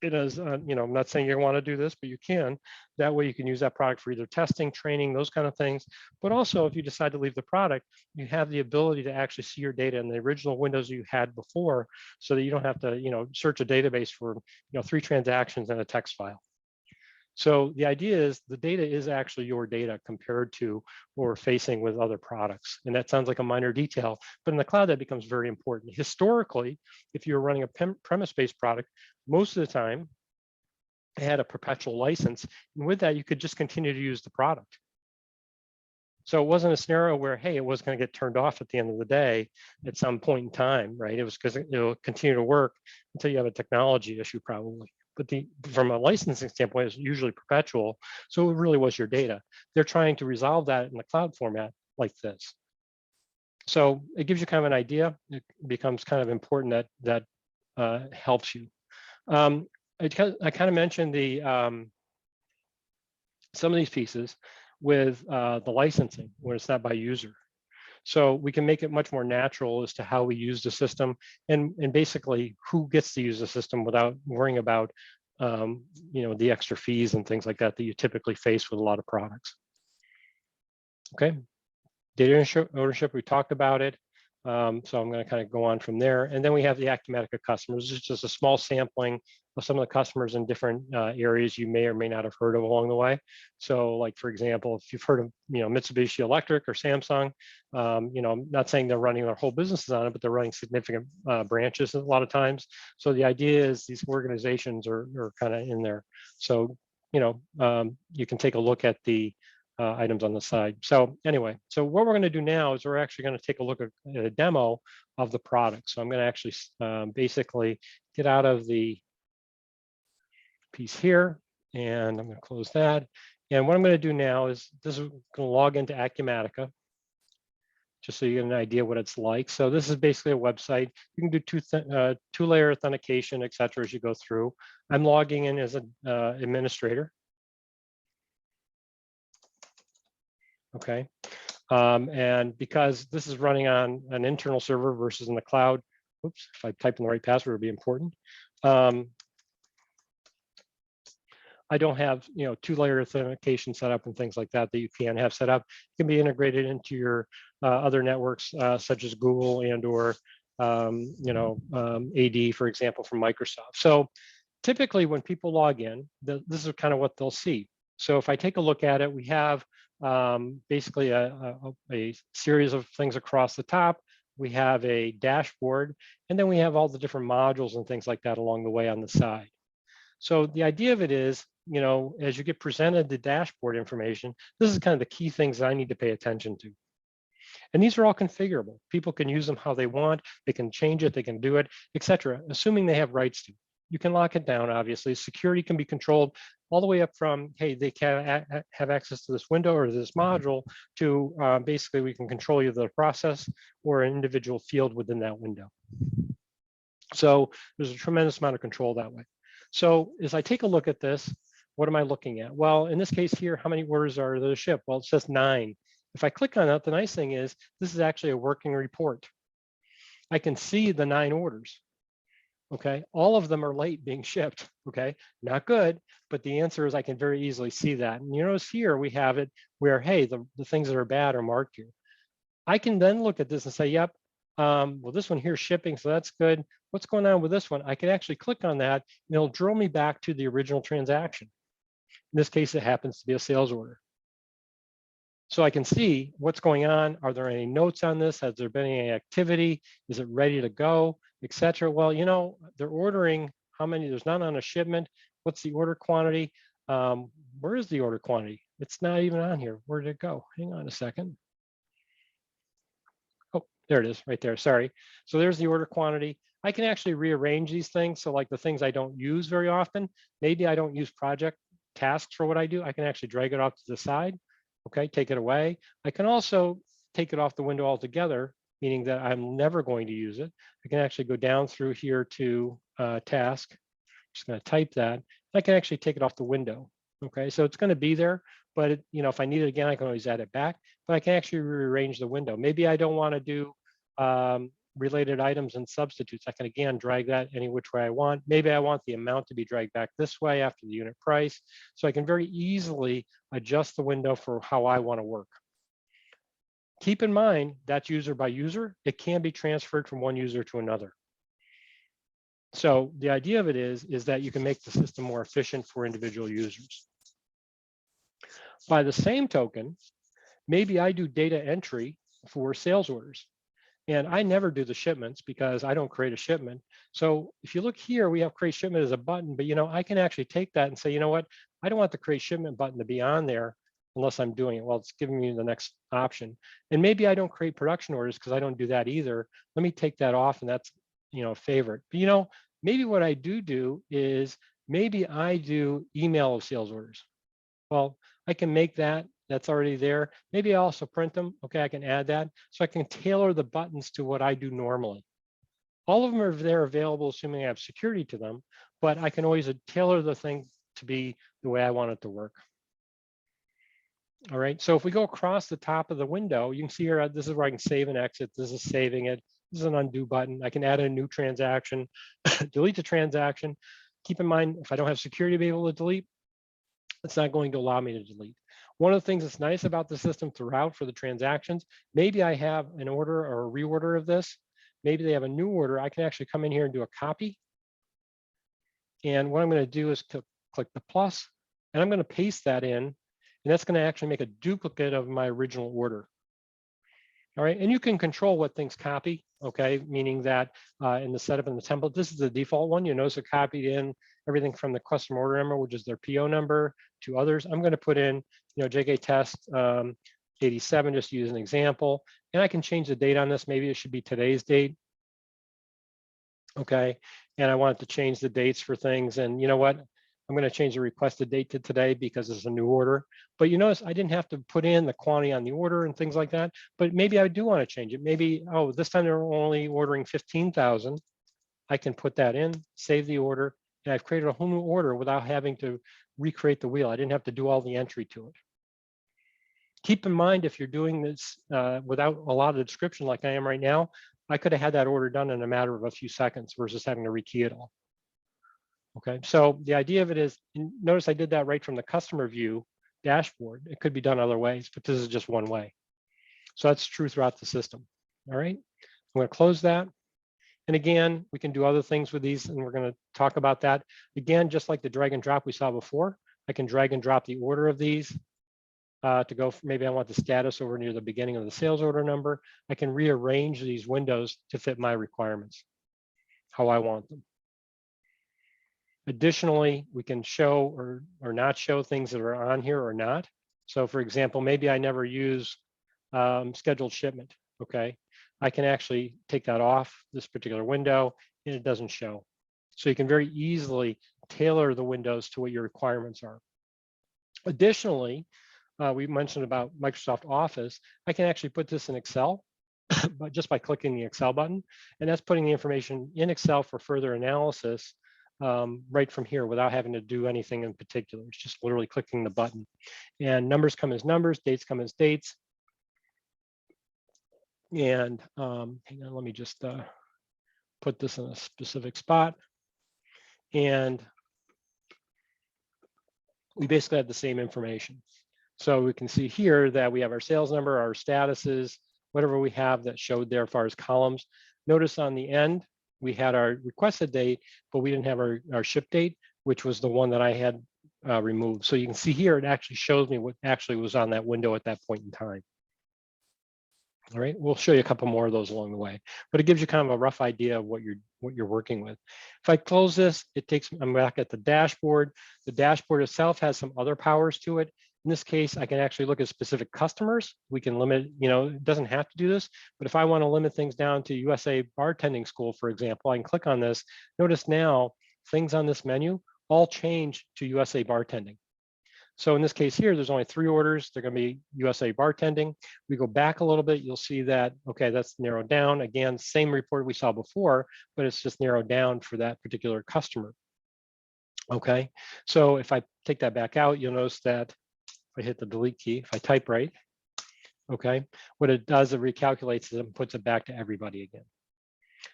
It is, I'm not saying you want to do this, but you can. That way you can use that product for either testing, training, those kind of things. But also if you decide to leave the product, you have the ability to actually see your data in the original windows you had before, so that you don't have to, search a database for, 3 transactions in a text file. So the idea is the data is actually your data compared to what we're facing with other products. And that sounds like a minor detail, but in the cloud, that becomes very important. Historically, if you're running a premise-based product, most of the time, it had a perpetual license. And with that, you could just continue to use the product. So it wasn't a scenario where, hey, it was going to get turned off at the end of the day at some point in time, right? It was because it'll continue to work until you have a technology issue, probably. But from a licensing standpoint, it's usually perpetual. So it really was your data. They're trying to resolve that in the cloud format like this. So it gives you kind of an idea. It becomes kind of important that helps you. I kind of mentioned some of these pieces with the licensing when it's not by user. So we can make it much more natural as to how we use the system and basically who gets to use the system without worrying about the extra fees and things like that you typically face with a lot of products. Okay, data ownership, we talked about it. So I'm going to kind of go on from there. And then we have the Acumatica customers. This is just a small sampling of some of the customers in different areas you may or may not have heard of along the way. So like, for example, if you've heard of, Mitsubishi Electric or Samsung, I'm not saying they're running their whole businesses on it, but they're running significant branches a lot of times. So the idea is these organizations are kind of in there. So, you can take a look at the items on the side. So anyway, so what we're going to do now is we're actually going to take a look at a demo of the product. So I'm going to actually basically get out of the piece here, and I'm going to close that. And what I'm going to do now is this is going to log into Acumatica, just so you get an idea what it's like. So this is basically a website. You can do two-layer authentication, et cetera, as you go through. I'm logging in as an administrator. Okay, and because this is running on an internal server versus in the cloud, oops, if I type in the right password, it would be important. I don't have two-layer authentication set up and things like that you can have set up. It can be integrated into your other networks such as Google and or AD, for example, from Microsoft. So typically when people log in, this is kind of what they'll see. So if I take a look at it, we have basically a series of things across the top. We have a dashboard, and then we have all the different modules and things like that along the way on the side. So the idea of it is, as you get presented the dashboard information, this is kind of the key things that I need to pay attention to. And these are all configurable. People can use them how they want. They can change it, they can do it, etc., assuming they have rights to. You can lock it down, obviously. Security can be controlled all the way up from, hey, they can have access to this window or this module, to basically we can control either the process or an individual field within that window. So there's a tremendous amount of control that way. So as I take a look at this, what am I looking at? Well, in this case here, how many orders are there shipped? Well, it says 9. If I click on that, the nice thing is this is actually a working report. I can see the 9 orders. Okay, all of them are late being shipped. Okay, not good, but the answer is I can very easily see that. And you notice here we have it where, hey, the things that are bad are marked here. I can then look at this and say, yep, well, this one here is shipping, so that's good. What's going on with this one? I can actually click on that, and it'll drill me back to the original transaction. In this case, it happens to be a sales order. So I can see what's going on. Are there any notes on this? Has there been any activity? Is it ready to go, etc.? Well, they're ordering how many? There's none on a shipment. What's the order quantity? Where is the order quantity? It's not even on here. Where did it go? Hang on a second. Oh, there it is right there. Sorry. So there's the order quantity. I can actually rearrange these things. So like the things I don't use very often, maybe I don't use project tasks for what I do. I can actually drag it off to the side. Okay, take it away. I can also take it off the window altogether, meaning that I'm never going to use it. I can actually go down through here to task. I'm just going to type that. I can actually take it off the window. Okay, so it's going to be there, but if I need it again, I can always add it back. But I can actually rearrange the window. Maybe I don't want to do related items and substitutes. I can again drag that any which way I want. Maybe I want the amount to be dragged back this way after the unit price. So I can very easily adjust the window for how I want to work. Keep in mind that's user by user. It can be transferred from one user to another. So the idea of it is that you can make the system more efficient for individual users. By the same token, maybe I do data entry for sales orders. And I never do the shipments because I don't create a shipment. So if you look here, we have create shipment as a button, but I can actually take that and say, you know what? I don't want the create shipment button to be on there unless I'm doing it. Well, it's giving me the next option. And maybe I don't create production orders because I don't do that either. Let me take that off, and that's a favorite. But maybe what I do is maybe I do email of sales orders. Well, I can make that. That's already there. Maybe I also print them. Okay, I can add that. So I can tailor the buttons to what I do normally. All of them are there available, assuming I have security to them, but I can always tailor the thing to be the way I want it to work. All right, so if we go across the top of the window, you can see here, this is where I can save and exit. This is saving it. This is an undo button. I can add a new transaction, delete the transaction. Keep in mind, if I don't have security to be able to delete, it's not going to allow me to delete. One of the things that's nice about the system throughout for the transactions, maybe I have an order or a reorder of this. Maybe they have a new order. I can actually come in here and do a copy. And what I'm going to do is click the plus, and I'm going to paste that in. And that's going to actually make a duplicate of my original order. All right, and you can control what things copy, okay? Meaning that in the setup and the template, this is the default one. You notice it copied in everything from the customer order number, which is their PO number, to others. I'm going to put in, JK test 87, just to use an example. And I can change the date on this. Maybe it should be today's date. Okay, and I want to change the dates for things. And you know what? I'm going to change the requested date to today because it's a new order. But you notice I didn't have to put in the quantity on the order and things like that. But maybe I do want to change it. Maybe, oh, this time they're only ordering 15,000. I can put that in, save the order, and I've created a whole new order without having to recreate the wheel. I didn't have to do all the entry to it. Keep in mind, if you're doing this without a lot of description like I am right now, I could have had that order done in a matter of a few seconds versus having to rekey it all. Okay, so the idea of it is, notice I did that right from the customer view dashboard. It could be done other ways, but this is just one way. So that's true throughout the system. All right, I'm going to close that. And again, we can do other things with these, and we're going to talk about that. Again, just like the drag and drop we saw before, I can drag and drop the order of these to go, maybe I want the status over near the beginning of the sales order number. I can rearrange these windows to fit my requirements, how I want them. Additionally, we can show or not show things that are on here or not. So for example, maybe I never use scheduled shipment, okay? I can actually take that off this particular window and it doesn't show. So you can very easily tailor the windows to what your requirements are. Additionally, we mentioned about Microsoft Office. I can actually put this in Excel but just by clicking the Excel button, and that's putting the information in Excel for further analysis right from here without having to do anything in particular. It's just literally clicking the button. And numbers come as numbers, dates come as dates. And hang on, let me just put this in a specific spot. And we basically have the same information. So we can see here that we have our sales number, our statuses, whatever we have that showed there as far as columns. Notice on the end, we had our requested date, but we didn't have our ship date, which was the one that I had removed. So you can see here, it actually shows me what actually was on that window at that point in time. All right, we'll show you a couple more of those along the way, but it gives you kind of a rough idea of what you're working with. If I close this, I'm back at the dashboard. The dashboard itself has some other powers to it. In this case, I can actually look at specific customers. We can limit, it doesn't have to do this, but if I want to limit things down to USA Bartending School, for example, I can click on this. Notice now things on this menu all change to USA Bartending. So in this case here, there's only 3 orders. They're going to be USA Bartending. We go back a little bit, you'll see that, okay, that's narrowed down. Again, same report we saw before, but it's just narrowed down for that particular customer. Okay, so if I take that back out, you'll notice that if I hit the delete key, if I type right, okay, what it does, it recalculates it and puts it back to everybody again.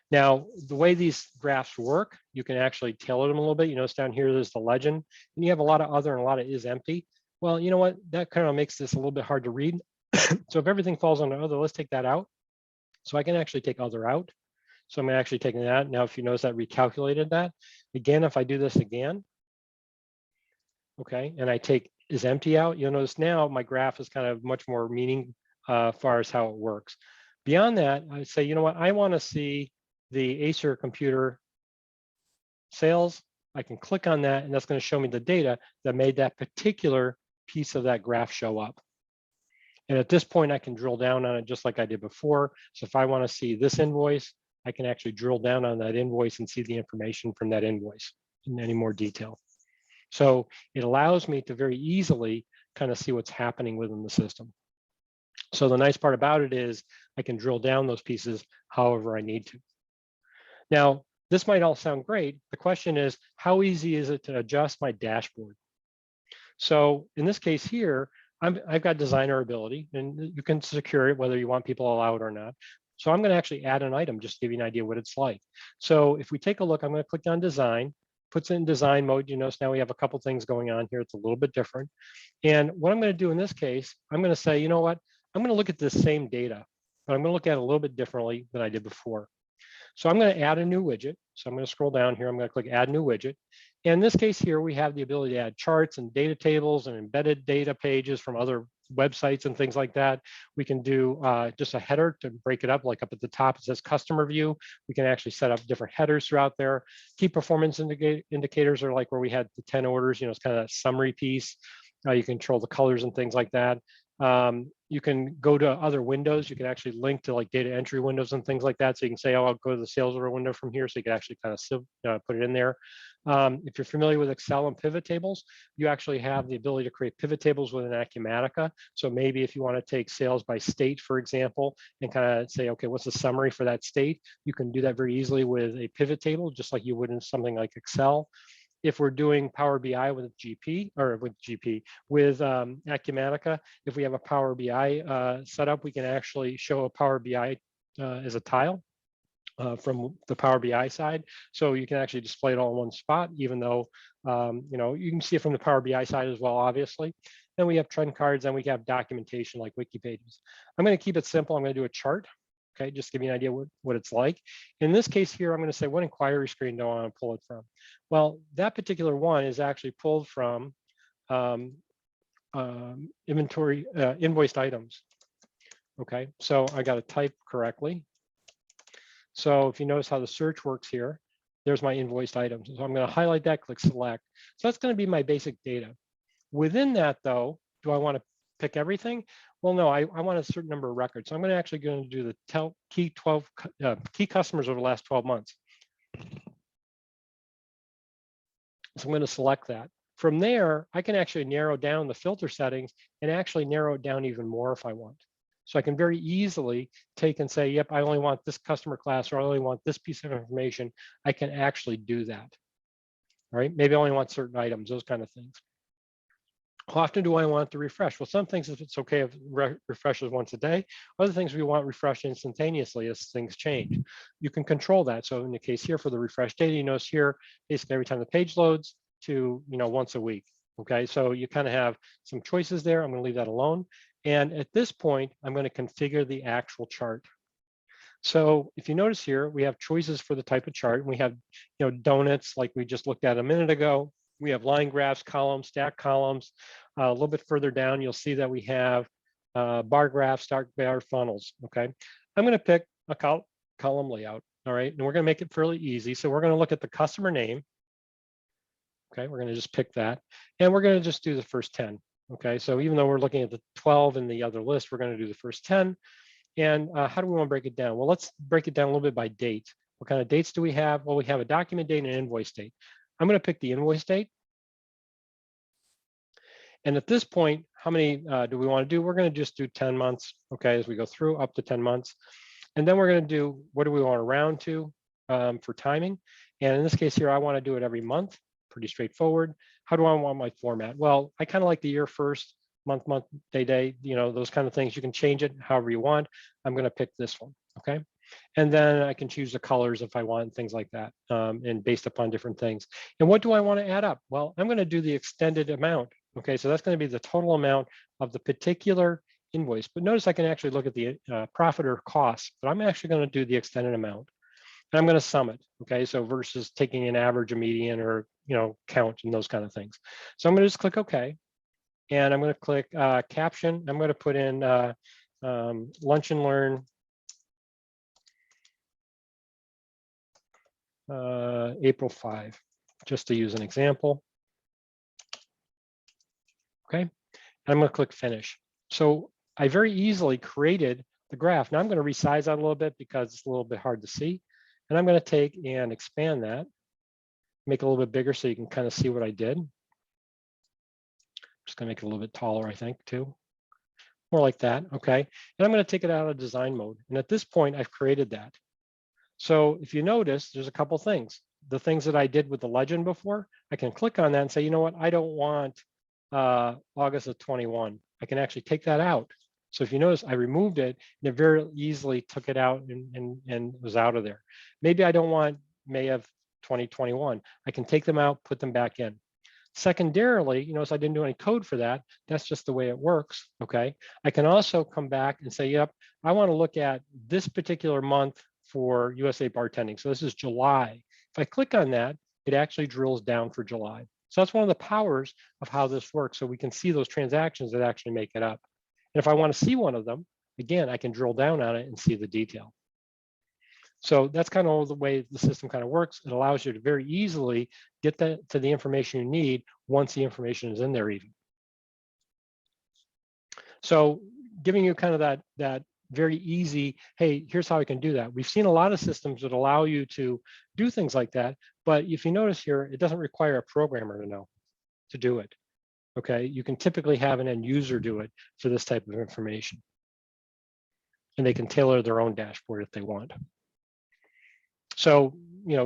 Now, the way these graphs work, you can actually tailor them a little bit. You notice down here, there's the legend, and you have a lot of other and a lot of is empty. Well, you know what? That kind of makes this a little bit hard to read. So if everything falls under other, let's take that out. So I can actually take other out. So I'm actually taking that out. Now, if you notice that recalculated that. Again, if I do this again, okay, and I take is empty out, you'll notice now my graph is kind of much more meaning as far as how it works. Beyond that, I say, you know what? I want to see the Acer computer sales. I can click on that, and that's going to show me the data that made that particular piece of that graph show up. And at this point, I can drill down on it just like I did before. So if I want to see this invoice, I can actually drill down on that invoice and see the information from that invoice in any more detail. So it allows me to very easily kind of see what's happening within the system. So the nice part about it is I can drill down those pieces however I need to. Now, this might all sound great. The question is, how easy is it to adjust my dashboard? So in this case here, I've got designer ability, and you can secure it whether you want people allowed or not. So I'm going to actually add an item just to give you an idea what it's like. So if we take a look, I'm going to click on design, puts it in design mode. You notice now we have a couple things going on here. It's a little bit different. And what I'm going to do in this case, I'm going to say, you know what? I'm going to look at this same data, but I'm going to look at it a little bit differently than I did before. So I'm going to add a new widget. So I'm going to scroll down here. I'm going to click add new widget. And in this case here, we have the ability to add charts and data tables and embedded data pages from other websites and things like that. We can do just a header to break it up, like up at the top, it says customer view. We can actually set up different headers throughout there. Key performance indicators are like where we had the 10 orders, it's kind of a summary piece. You control the colors and things like that. You can go to other windows. You can actually link to like data entry windows and things like that. So you can say, oh, I'll go to the sales order window from here. So you can actually kind of put it in there. If you're familiar with Excel and pivot tables, you actually have the ability to create pivot tables within Acumatica. So maybe if you want to take sales by state, for example, and kind of say, okay, what's the summary for that state? You can do that very easily with a pivot table, just like you would in something like Excel. If we're doing Power BI with Acumatica, if we have a Power BI setup, we can actually show a Power BI as a tile from the Power BI side. So you can actually display it all in one spot, even though, you can see it from the Power BI side as well, obviously. Then we have trend cards, and we have documentation like wiki pages. I'm going to keep it simple. I'm going to do a chart. Okay, just give you an idea what it's like. In this case here, I'm going to say, what inquiry screen do I want to pull it from? Well, that particular one is actually pulled from inventory invoiced items. Okay, so I got to type correctly. So if you notice how the search works here, there's my invoiced items. So I'm going to highlight that, click select. So that's going to be my basic data. Within that, though, do I want to pick everything? Well, no, I want a certain number of records. So I'm actually going to do the key customers over the last 12 months. So I'm going to select that. From there, I can actually narrow down the filter settings and actually narrow it down even more if I want. So I can very easily take and say, yep, I only want this customer class, or I only want this piece of information. I can actually do that. All right, maybe I only want certain items, those kind of things. How often do I want to refresh? Well, some things it's okay if refreshes once a day. Other things we want refreshed instantaneously as things change. You can control that. So in the case here for the refresh data, you notice here, basically every time the page loads to once a week. Okay, so you kind of have some choices there. I'm going to leave that alone. And at this point, I'm going to configure the actual chart. So if you notice here, we have choices for the type of chart. We have donuts like we just looked at a minute ago. We have line graphs, columns, stack columns. A little bit further down, you'll see that we have bar graphs, dark bar funnels. Okay, I'm going to pick a column layout. All right, and we're going to make it fairly easy. So we're going to look at the customer name. Okay, we're going to just pick that, and we're going to just do the first 10. Okay, so even though we're looking at the 12 in the other list, we're going to do the first 10. And how do we want to break it down? Well, let's break it down a little bit by date. What kind of dates do we have? Well, we have a document date and an invoice date. I'm going to pick the invoice date. And at this point, how many do we want to do? We're going to just do 10 months, okay, as we go through up to 10 months. And then we're going to do, what do we want to round to for timing? And in this case here, I want to do it every month. Pretty straightforward. How do I want my format? Well, I kind of like the year first, month, day, those kind of things. You can change it however you want. I'm going to pick this one, okay? And then I can choose the colors if I want, things like that, and based upon different things. And what do I want to add up? Well, I'm going to do the extended amount. Okay, so that's going to be the total amount of the particular invoice. But notice I can actually look at the profit or cost, but I'm actually going to do the extended amount. And I'm going to sum it. Okay, so versus taking an average, a median, or count and those kind of things. So I'm going to just click OK. And I'm going to click caption. I'm going to put in lunch and learn April 5, just to use an example. Okay, and I'm going to click finish. So I very easily created the graph. Now I'm going to resize that a little bit because it's a little bit hard to see. And I'm going to take and expand that, make it a little bit bigger so you can kind of see what I did. Just going to make it a little bit taller, I think, too. More like that, okay? And I'm going to take it out of design mode. And at this point, I've created that. So if you notice, there's a couple things. The things that I did with the legend before, I can click on that and say, you know what, I don't want August of 21. I can actually take that out. So if you notice, I removed it and it very easily took it out and was out of there. Maybe I don't want May of 2021. I can take them out, put them back in. Secondarily, you notice I didn't do any code for that. That's just the way it works, okay? I can also come back and say, yep, I want to look at this particular month for USA bartending. So this is July. If I click on that, it actually drills down for July. So that's one of the powers of how this works. So we can see those transactions that actually make it up. And if I want to see one of them, again, I can drill down on it and see the detail. So that's kind of the way the system kind of works. It allows you to very easily get to the information you need once the information is in there even. So giving you kind of that very easy, hey, here's how I can do that. We've seen a lot of systems that allow you to do things like that, but if you notice here, it doesn't require a programmer to know to do it, okay? You can typically have an end user do it for this type of information. And they can tailor their own dashboard if they want. So,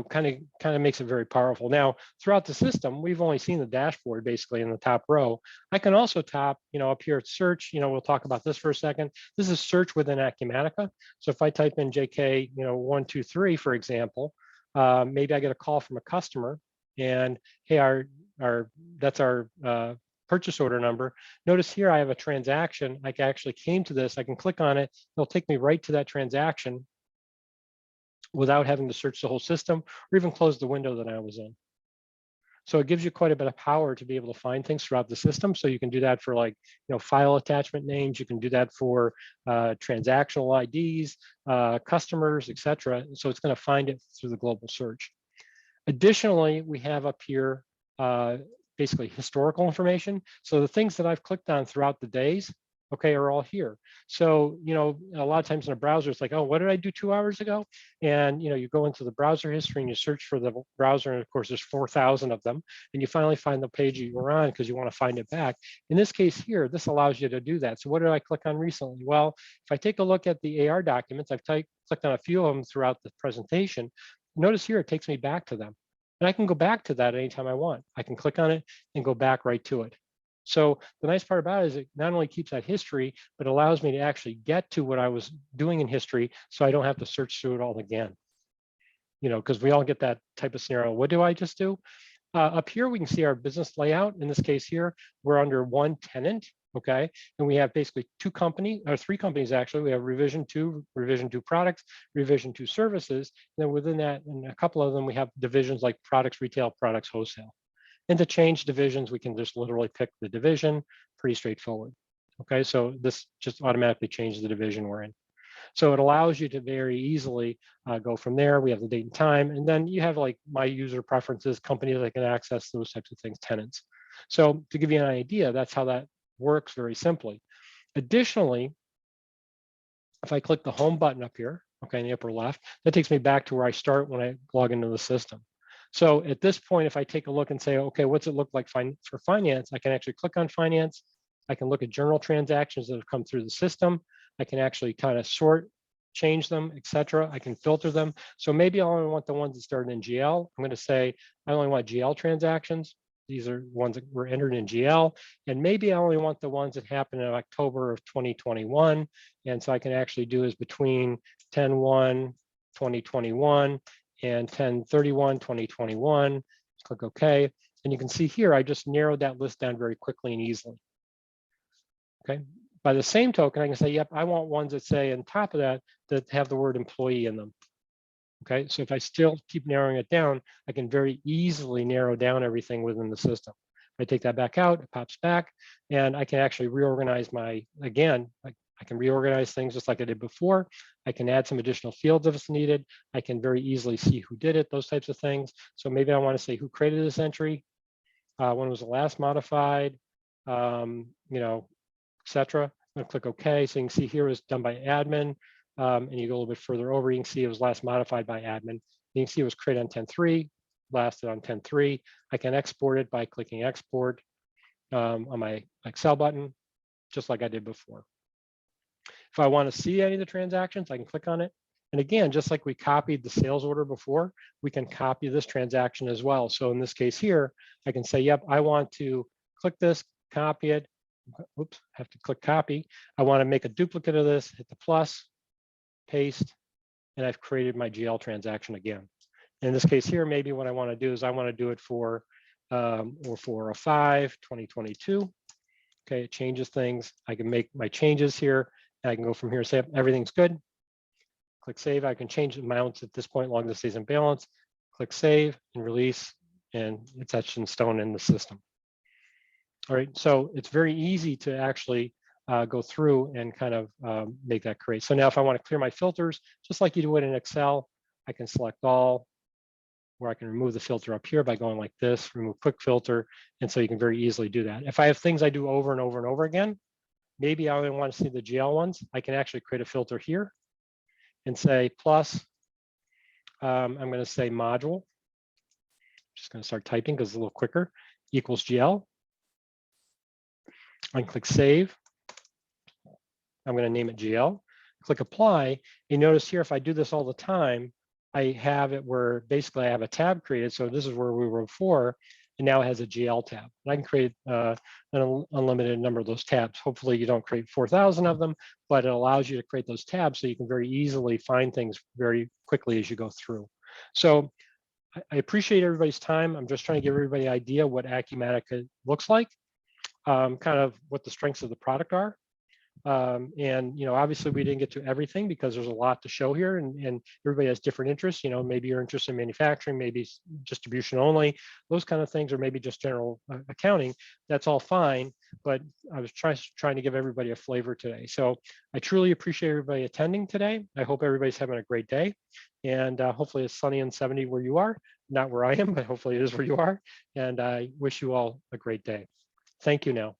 kind of makes it very powerful. Now, throughout the system, we've only seen the dashboard basically in the top row. I can also tap, up here at search, we'll talk about this for a second. This is search within Acumatica. So if I type in JK, 123, for example, maybe I get a call from a customer and, hey, that's our purchase order number. Notice here I have a transaction. I actually came to this. I can click on it. It'll take me right to that transaction without having to search the whole system or even close the window that I was in. So it gives you quite a bit of power to be able to find things throughout the system. So you can do that for like, file attachment names. You can do that for transactional IDs, customers, etc. So it's going to find it through the global search. Additionally, we have up here basically historical information. So the things that I've clicked on throughout the days, okay, are all here. So, a lot of times in a browser, it's like, oh, what did I do 2 hours ago? And, you go into the browser history and you search for the browser. And of course, there's 4,000 of them. And you finally find the page you were on because you want to find it back. In this case here, this allows you to do that. So what did I click on recently? Well, if I take a look at the AR documents, I've clicked on a few of them throughout the presentation. Notice here, it takes me back to them. And I can go back to that anytime I want. I can click on it and go back right to it. So the nice part about it is it not only keeps that history, but allows me to actually get to what I was doing in history so I don't have to search through it all again. Because we all get that type of scenario. What do I just do? Up here, we can see our business layout. In this case here, we're under one tenant, okay? And we have basically three companies actually. We have Revision 2 products, Revision 2 services. And then within that, and a couple of them, we have divisions like products, retail, products, wholesale. And to change divisions, we can just literally pick the division, pretty straightforward. Okay, so this just automatically changes the division we're in. So it allows you to very easily go from there. We have the date and time, and then you have like my user preferences, companies that can access those types of things, tenants. So to give you an idea, that's how that works very simply. Additionally, if I click the home button up here, okay, in the upper left, that takes me back to where I start when I log into the system. So at this point, if I take a look and say, okay, what's it look like for finance? I can actually click on finance. I can look at journal transactions that have come through the system. I can actually kind of sort, change them, etc. I can filter them. So maybe I only want the ones that started in GL. I'm going to say I only want GL transactions. These are ones that were entered in GL. And maybe I only want the ones that happened in October of 2021. And so I can actually do is between 10/1/2021 and 10/31/2021. Click OK. And you can see here, I just narrowed that list down very quickly and easily. Okay. By the same token, I can say, yep, I want ones that say on top of that have the word employee in them. Okay. So if I still keep narrowing it down, I can very easily narrow down everything within the system. If I take that back out, it pops back, and I can actually reorganize I can reorganize things just like I did before. I can add some additional fields if it's needed. I can very easily see who did it, those types of things. So maybe I want to say who created this entry, when was the last modified, etc. I'm going to click OK. So you can see here it was done by admin. And you go a little bit further over, you can see it was last modified by admin. You can see it was created on 10/3, lasted on 10/3. I can export it by clicking export on my Excel button, just like I did before. If I want to see any of the transactions, I can click on it. And again, just like we copied the sales order before, we can copy this transaction as well. So in this case here, I can say, yep, I want to click this, copy it. Oops, I have to click copy. I want to make a duplicate of this, hit the plus, paste, and I've created my GL transaction again. In this case here, maybe what I want to do is I want to do it for or for a 5/2022. Okay, it changes things. I can make my changes here. And I can go from here and say everything's good. Click save. I can change the amounts at this point, long as it stays in balance. Click save and release, and it's etched in stone in the system. All right, so it's very easy to actually go through and kind of make that create. So now if I want to clear my filters, just like you do it in Excel, I can select all, where I can remove the filter up here by going like this, remove quick filter. And so you can very easily do that. If I have things I do over and over and over again, maybe I only want to see the GL ones, I can actually create a filter here and say plus, I'm going to say module. Just going to start typing because it's a little quicker, equals GL. I can click save. I'm going to name it GL. Click apply. You notice here, if I do this all the time, I have it where basically I have a tab created. So this is where we were before, and now it has a GL tab. And I can create an unlimited number of those tabs. Hopefully you don't create 4,000 of them, but it allows you to create those tabs so you can very easily find things very quickly as you go through. So I appreciate everybody's time. I'm just trying to give everybody an idea what Acumatica looks like. kind of what the strengths of the product are. And obviously we didn't get to everything because there's a lot to show here, and everybody has different interests. Maybe you're interested in manufacturing, maybe distribution only, those kind of things, or maybe just general accounting. That's all fine, but I was trying to give everybody a flavor today. So I truly appreciate everybody attending today. I hope everybody's having a great day, and hopefully it's sunny and 70 where you are. Not where I am, but hopefully it is where you are. And I wish you all a great day. Thank you now.